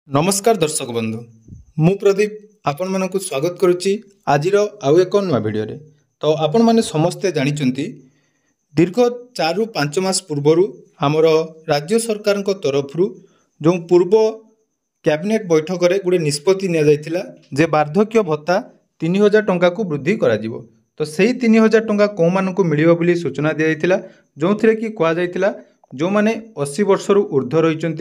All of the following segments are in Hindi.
नमस्कार दर्शक बंधु मु प्रदीप आपण मानक स्वागत करुच्ची आज आउ एक नुआ भिडियो तो आपण मैंने समस्ते जानी दीर्घ 4 ରୁ 5 मास पूर्वर आमर राज्य सरकार तरफ जो पूर्व कैबिनेट बैठक में गोटे निष्पत्ति नि वार्धक्य भत्ता 3000 टंका को वृद्धि करा तो सही 3000 टंका कौ मानक मिल सूचना दी जाता जो थे कि कहुला जो मैंने 80 वर्ष ऊर्ध्व रही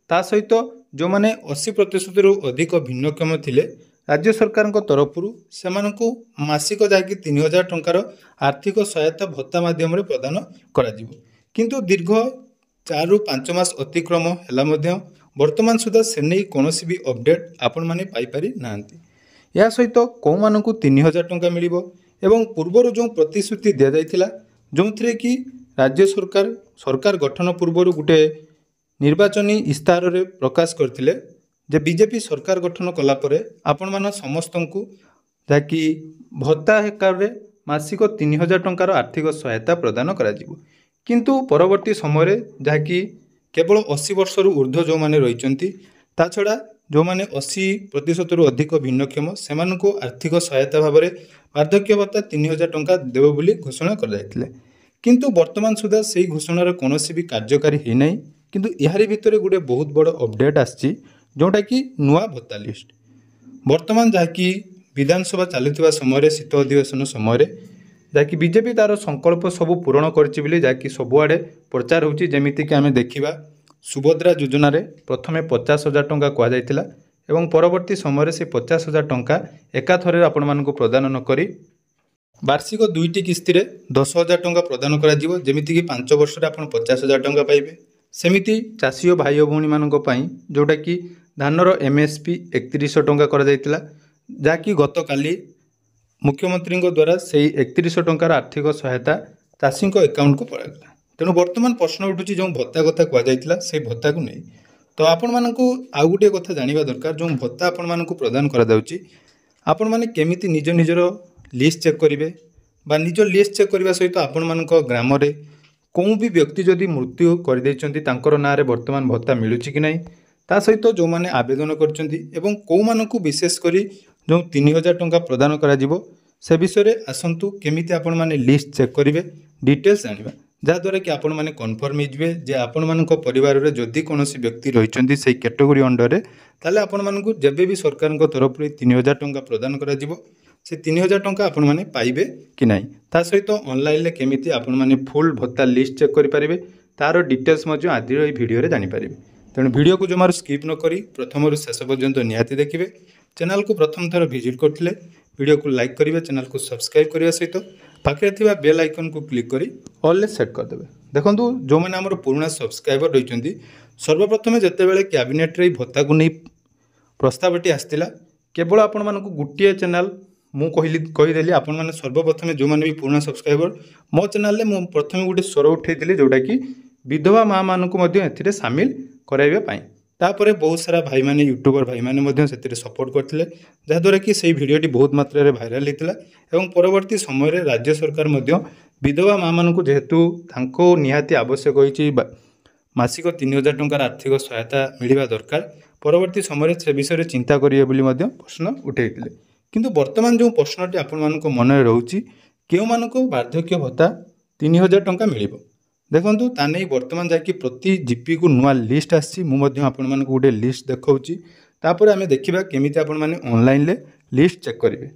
ता सहित जो मैंने 80% अधिक भिन्नक्षम थिले राज्य सरकार तरफ से मासिक जाकि 3000 टंकार आर्थिक सहायता भत्ता माध्यम प्रदान करा किंतु दीर्घ 4 ରୁ 5 मास अतिक्रम है वर्तमान सुधा से नहीं कौन भी अपडेट आपण मैंने पाइपारि नांती या सहित कौ मानक 3000 टंका मिलिबो एवं पूर्वर जो प्रतिश्रुति दि जाइथिला जो थे कि राज्य सरकार गठन पूर्वर गोटे निर्वाचनी इस्ताहार रे प्रकाश करथिले जे बीजेपी सरकार गठन कला परे आपण मान समस्त को जाकि भत्ता हेकार रे मासिक 3000 टंकार आर्थिक सहायता प्रदान करा जिवो किंतु परवर्ती समय जहाँकि केवल 80 वर्ष ऊर्ध्व जो मैंने रही ता छड़ा जो मैंने 80% अधिक भिन्नक्षम से आर्थिक सहायता भाव में वार्धक्य भत्ता 3000 टंका देव बोली घोषणा कर जाइथिले किंतु वर्तमान सुधा से घोषणार कौन भी कार्यकारी है नहीं किंतु यार भितर गोटे बहुत बड़ अपडेट आसी जोटा कि नुआ भत्ता लिस्ट वर्तमान जहाँकि विधानसभा चलुवा समय शीत अधिवेशन समय जहाँकि बीजेपी तार संकल्प सब पूरण कर सबुआड़े प्रचार होची जेमिति कि आम देखा सुभद्रा योजन प्रथम 50,000 टंका कहुला एवं परवर्ती समय से 50,000 टंका एकाथरे आपण मानक प्रदान नक वार्षिक 2टी किस्ती 10,000 टंका प्रदान करमिति कि 5 वर्ष आप 50,000 टंका पाइबे सेमिति चाषी और भाई भौणी मानक पई जोटा कि धानर एमएसपी 3100 टंका करा जायतिला जाकि गत काली मुख्यमंत्री द्वारा से 3100 टंकार आर्थिक सहायता चाषी अकाउंट को पड़ागला तेणु वर्तमान प्रश्न उठुची जो भत्ता कथा कहुला से भत्ता को नहीं तो आपण मानक आउ गोटे कथा जानिबा दरकार जो भत्ता आपण मानक प्रदान करा जाउची आपण माने केमिति निज निजर लिस्ट चेक करेंगे बा निज लिस्ट चेक करने सहित आपण मानक ग्राम रे कौन भी व्यक्ति जदि मृत्यु कर ना वर्तमान भत्ता मिलूँ कि नहीं ता सहित जो मैंने आवेदन कर कौ मानक विशेषकर जो 3000 टंका प्रदान करा से विषय में आसतु केमिति आपण माने लिस्ट चेक करेंगे डिटेल्स जाना जहाँद्वारा कि आपण माने कन्फर्म होइजिबे जे आपण मानक परिवार रे जदि कौन व्यक्ति रही से कैटेगोरी अंडर ताले आपण मानक जेबे भी सरकार तरफ 3000 टंका प्रदान करा से 3000 टंका आपण माने पाइबे कि नहीं ता सहित ऑनलाइन ले केमिति आपण माने फुल भत्ता लिस्ट चेक करि पारिबे तार डिटेल्स मध्य आदि ए वीडियो रे जानि पारिबे तेणु वीडियो को जमार स्किप न करी प्रथम रु शेष पर्यंत निहाती देखिबे चैनल को प्रथम थर विजिट करथिले वीडियो को लाइक करिवे चैनल को सब्सक्राइब करिवा सहित पाखे थिबा बेल आइकन को क्लिक करी ऑल ले सेट कर देबे देखंतु जो माने हमर पुराना सब्सक्राइबर रहिचंती सर्वप्रथम जेतेबेले कैबिनेट रे भत्ता को नै प्रस्तावटी आस्तिला केवल आपण मानक गुटिए चैनल मु कहीदेली आपण मैंने सर्वप्रथम जो मैंने भी पुराना सब्सक्राइबर मो चैनल में प्रथम गोटे स्वर उठे जोटा कि विधवा माँ मानक ए सामिल कराइबा तापर बहुत सारा भाई माने यूट्यूबर भाई माने सपोर्ट करते जहाँद्वारा कि सही भिडटी बहुत मात्रा रे भाइराल होता एवं परवर्ती समय राज्य सरकार विधवा माँ मानक जेहेतु निहाती आवश्यक होती मासिक 3000 टंकार आर्थिक सहायता मिलवा दरकार परवर्ती समय से विषय चिंता करेंगे प्रश्न उठे किंतु वर्तमान जो प्रश्नटी आपण मानक मन रोचे क्यों मानक वार्धक्य भत्ता 3000 टंका मिल देखु ताने वर्तमान जाकि प्रति जीपी को नुआ लिस्ट आसी आपण मानक गोटे लिस्ट देखौची तापर आमे देखिबा केमिति आपण माने ऑनलाइन ले लिस्ट चेक करेंगे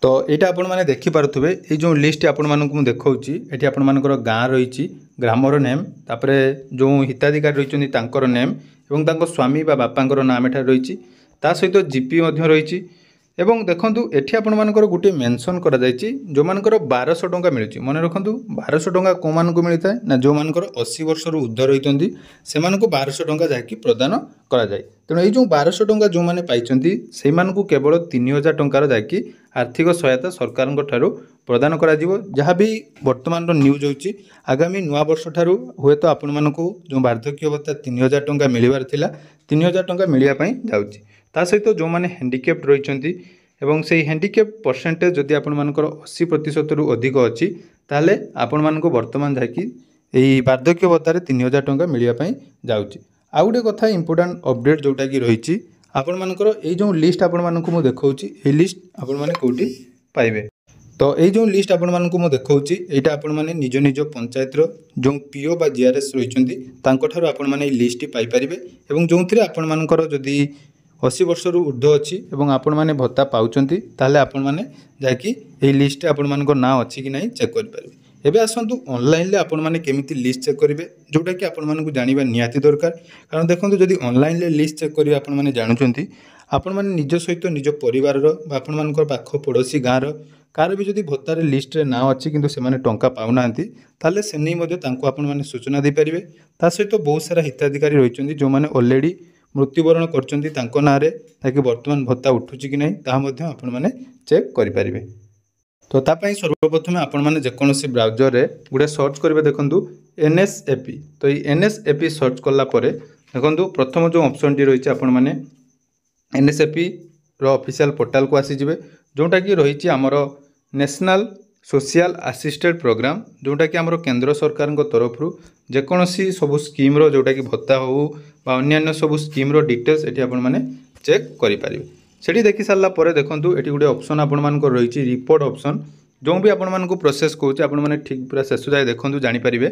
तो यहाँ आपण माने देखि पारुथबे ए जो लिस्ट आपण मानक मु देखौची एठी आपण मानकर गाँ रही ग्रामर नेम तापर जो हिताधिकारी रही तांकर नेम एवं तांको स्वामी बा बापांकर नाम एठा रही ता सहित जीपी मध्य रही एवं देखु एठी आपण मानकर गोटे मेंशन करा जायछि जो मानकर 1200 टंका मिलुछि मन रखंतु 1200 टंका को मानक मिलता है ना जो मानकर 80 वर्ष ऊर्ध्व रही से मानक 1200 टंका जाकि प्रदान करा जाय तेणु ये जो 1200 टंका जो माने पाइछंती से मानक केवल 3000 टंकार जाकि आर्थिक सहायता सरकार ठारू प्रदान करा जिवो जहाँ भी वर्तमान न्यूज होची आगामी नुआ वर्ष ठारू हुए तो आपण मानक जो वार्धक्य भत्ता 3000 टंका मिलबार थिला 3000 टंका मिलिया पई जाउची ता सहित जो मैंने हैंडिकेप्ट रही एवं से हैंडिकेप्ट परसेंटेज जदि आपण मानकर 80% रु अधिक अच्छी ताले आपण मानक वर्तमान जाकि एई वार्धक्य भत्तार 3000 टंका मिलिया पई जाउची आउ गोटे कथा इंपोर्टाट अपडेट जोटा कि रही आपण मानकर ये जो लिस्ट आपण मानक मु देखौछि ए लिस्ट आपण माने कोठी पाइबे। तो ये जो लिस्ट आपण मानक मु देखौछि एटा आपण माने निज निज पंचायत रो जो पीओ बा जीआरएस रहिचंदी तांको ठारो आपण माने ए लिस्ट पाइ परिबे एवं जोंथिरे आपण मानकर जदी 80 वर्ष रु ऊर्ध्व अछि एवं आपण माने भत्ता पाउचंती ताले आपण माने जाकी ए लिस्ट आपण मानकर ना अछि कि नाही चेक कर परिबे। एबे आसंतु ऑनलाइन ले आपण माने केमिति लिस्ट चेक करिवे जोटा कि आपण मानकु जानिबा निहाती दरकार। कारण देखंतु जदि ऑनलाइन ले लिस्ट चेक करिवे आपण माने जानुचंती आपण माने निज सहित निज परिवार रो बा आपण मानकर पाख पड़ोसी गाँ रो कार भी जदि भत्तार लिस्ट रे ना अच्छी किंतु से टंका पाउनाहांती ताले से नहीं मध्य तांको आपण माने सूचना दे परिबे। ता सहित बहुत सारा हिताधिकारी रहिचंदी जो माने ऑलरेडी मृत्युवरण करचंदी तांको नारे ताकि वर्तमान भत्ता उठुची कि नहीं ता मध्य आपण माने चेक करि परिबे। तो तापाई सर्वप्रथम आपण माने जेकोनोसी ब्राउजर रे गुडे सर्च करिवे देखंतु एनएसएपी। तो ये एनएसएपी सर्च कला परे देखंतु प्रथम जो ऑप्शन टी रहिची आपण माने एनएसएपी रो ऑफिशियल पोर्टल को आसी जिवे जोटा कि रही आमर नेशनल सोशल असिस्टेंट प्रोग्राम जोटा कि आमर केंद्र सरकार तरफ जेकोसी सब स्कीम रो जोटा कि भत्ता हो बा अन्य सब स्कीम रो डिटेल्स एठी आपण माने चेक करि परिबे। सेठी देखि सारला परे देखंतु एठी गुडे ऑप्शन आपण मान को रही रिपोर्ट ऑप्शन जो भी आपण मान को प्रोसेस कहूचे आपण माने ठीक पूरा शेष जाए देखंतु जानि परिबे।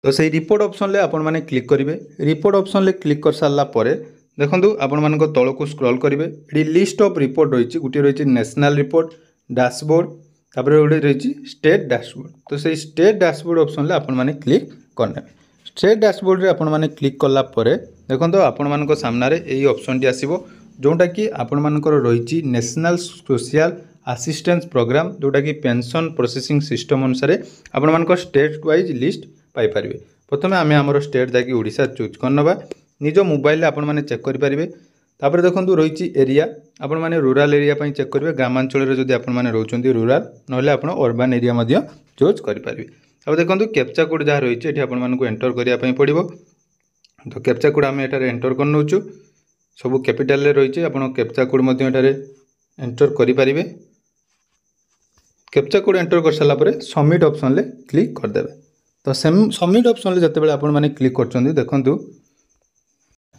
तो सही रिपोर्ट ऑप्शन ले आपण माने क्लिक करिवे। रिपोर्ट ऑप्शन ले क्लिक कर सारला परे देखंतु आपण मान को तळ को स्क्रॉल करिवे। एठी लिस्ट ऑफ रिपोर्ट रही गुटे रही नेशनल रिपोर्ट डैशबोर्ड तापर गोटे रही स्टेट डैशबोर्ड। तो सही स्टेट डैशबोर्ड ऑप्शन ले आपण माने क्लिक करने। स्टेट डैशबोर्ड रे आपण माने क्लिक कला परे देखंतु आपण मान को सामने रे एई ऑप्शन टी आसीबो जोटा कि आपण मानकर रही नेशनल सोशल असिस्टेंस प्रोग्राम जोटा कि पेंशन प्रोसेसिंग सिस्टम अनुसार आपण मानकर स्टेट वाइज लिस्ट पाई परिबे। प्रथमे आमे हमर स्टेट जाकी ओडिशा चूज करनबा निज मोबाइल आपण माने चेक करि परिबे। तापर देखंतु रही एरिया आपण माने रूरल एरिया पई चेक करिवे। ग्रामांचल रे जदि आपण माने रहउचंती रूरल नहले आपण अर्बन एरिया मध्य चूज करि परिबे। अब देखंतु कैप्चा कोड जहा रही एठी आपण मानकु एंटर करिया पई पड़िबो। तो कैप्चा कोड आमे एटारे एंटर करनउचु सब कैपिटल रे रही आपण कैप्चा कोड मध्य एटारे एंटर करि परिबे। कैप्चा कोड एंटर कर साला परे सबमिट ऑप्शन ले क्लिक कर देबे। तो सबमिट ऑप्शन ले जते बेले आपण माने क्लिक करचंदी देखंतु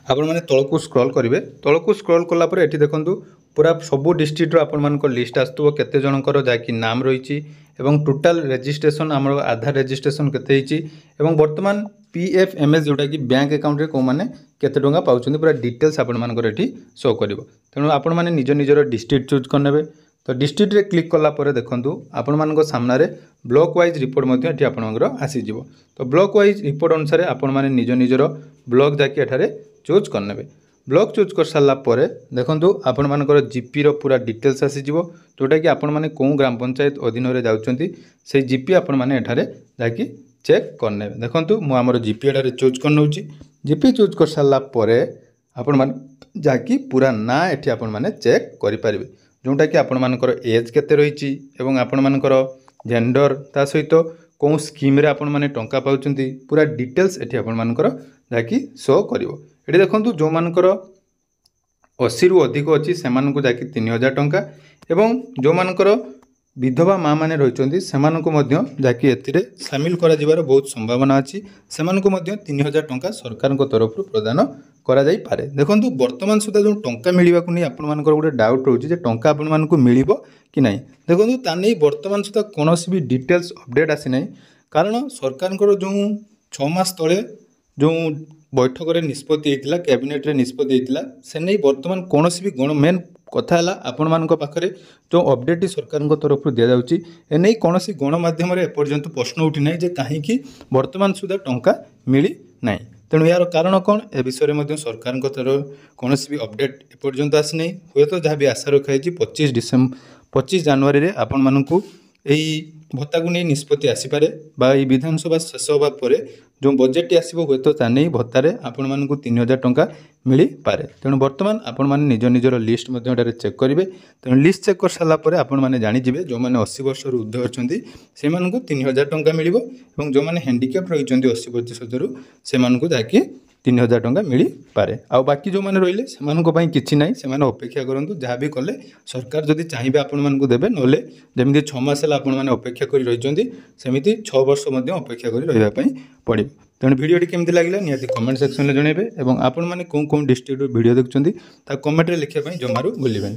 आपण माने तळकु स्क्रॉल करिवे। तळकु स्क्रॉल कला परे एठी देखंतु पूरा सब डिस्ट्रिक्ट रो आपण मानको लिस्ट आस्तबो केते जनकर जाकी नाम रहिची एवं टोटल रजिस्ट्रेशन हमर आधार रजिस्ट्रेशन केते हिची एवं वर्तमान पीएफएमएस जोटा कि बैंक अकाउंट रे को माने केते टंगा पाउछंदी पूरा डिटेल्स आपण मानकर एठी शो करिवो। तेनु आपण माने निज निजर डिस्ट्रिक्ट चूज करनेबे। तो डिस्ट्रिक्ट रे क्लिक कला परे देखंतु आपण मानको सामना रे ब्लॉक वाइज रिपोर्ट मध्य एठी आपनकर आसी जिवो। तो ब्लॉक वाइज रिपोर्ट अनुसार आपण माने निज निजर ब्लॉक जाकी एठारे चूज करनेबे। ब्लॉक चूज कर सारा परे देखंतु आपण मानकर जीपी रो पूरा डिटेल्स आसी जिवो जोटा कि आपण माने को ग्राम पंचायत अधीन रे जाउचंती से जीपी आपण माने एठारे जाकी चेक करने। देखंतु मु हमर जीपी एठारे चूज करनउची। जीपी चूज कर सारा परे आपण माने जाकी पूरा ना एठी आपण माने चेक करि परिबे जोटा कि आपण मानकर एज केते रहिची एवं आपण मानकर जेंडर ता सहित को स्कीम रे आपण माने टंका पाउचंती पूरा डिटेल्स एठी आपण मानकर जाकी शो करिवो। एठी देखंतु जो मानकर 80 रु अधिक अछि सेमानकु जाकी 3000 टंका एवं जो मानकर विधवा माँ माने रहिचंती सेमानकु मध्य जाकी एथिरे शामिल करा जिवार बहुत संभावना अछि। सेमानकु मध्य 3000 टंका सरकार को तरफ रु प्रदान करा जाई पारे। देखंतु वर्तमान सुधा जो टंका मिलिबा को नै आपण मानकर गोटे डाउट रहउची जे टंका आपण मानकु मिलिबो कि नाही। देखंतु ता नै वर्तमान सुधा कोनोसी भी डिटेल्स अपडेट आसी नाही। कारण सरकार को जो 6 मास तळे जो बैठक रे निष्पत्ति हेतिला कैबिनेट रे निष्पत्ति हेतिला से नै वर्तमान कोनोसी भी गण मेन कथा है आपण मानक पाखरे जो अपडेट सरकार तरफ दिया जाउची एनै कोनोसी गणमाध्यम रे एपर्यंत प्रश्न उठी नाही जे काहे कि वर्तमान सुधा टंका मिली नाही। तेणु यार कारण कौन ए विषय में सरकार तरफ कौन भी अपडेट एपर्यंत आसी नहीं। हुए तो जहाँ भी आशा रखाई 25 जनवरी में आपण मानकु यही भत्ता को नहीं निष्पत्ति आसीपे बा विधानसभा शेष होगा पर जो बजेट आसो हुए तो नहीं भत्तारे आपण मानकु 3000 टंका मिली पारे। तेणु बर्तमान आपण माने निज निजर लिस्ट मध्य चेक करेंगे। तेणु लिस्ट चेक कर सारा पर आपण माने जानिजिबे जो माने 80 वर्ष ऊर्ध्व अच्छी से 3000 टंका मिलिबो एवं जो माने हैंडिकैप रही 80% रु से मानकु जाके 3000 टंका मिली पारे। आ बाकी जो माने रहिले सेमानक पई किछि नाही सेमाने अपेक्षा करंतु जहाँ भी कले सरकार जदि चाहिए आपण मानकु देबे नले जेमिति 6 मास आपण माने अपेक्षा करि रहिचंती सेमिति 6 वर्ष मध्ये अपेक्षा करि रहिबा पई पड़िबो। तेणु भिडियोटी केमती लगे निहाती कमेंट सेक्शन में जनइबे और आपण मैंने कौन कौन डिस्ट्रिक्ट वीडियो देखुं कमेंट लिखापी जमारू भूलें।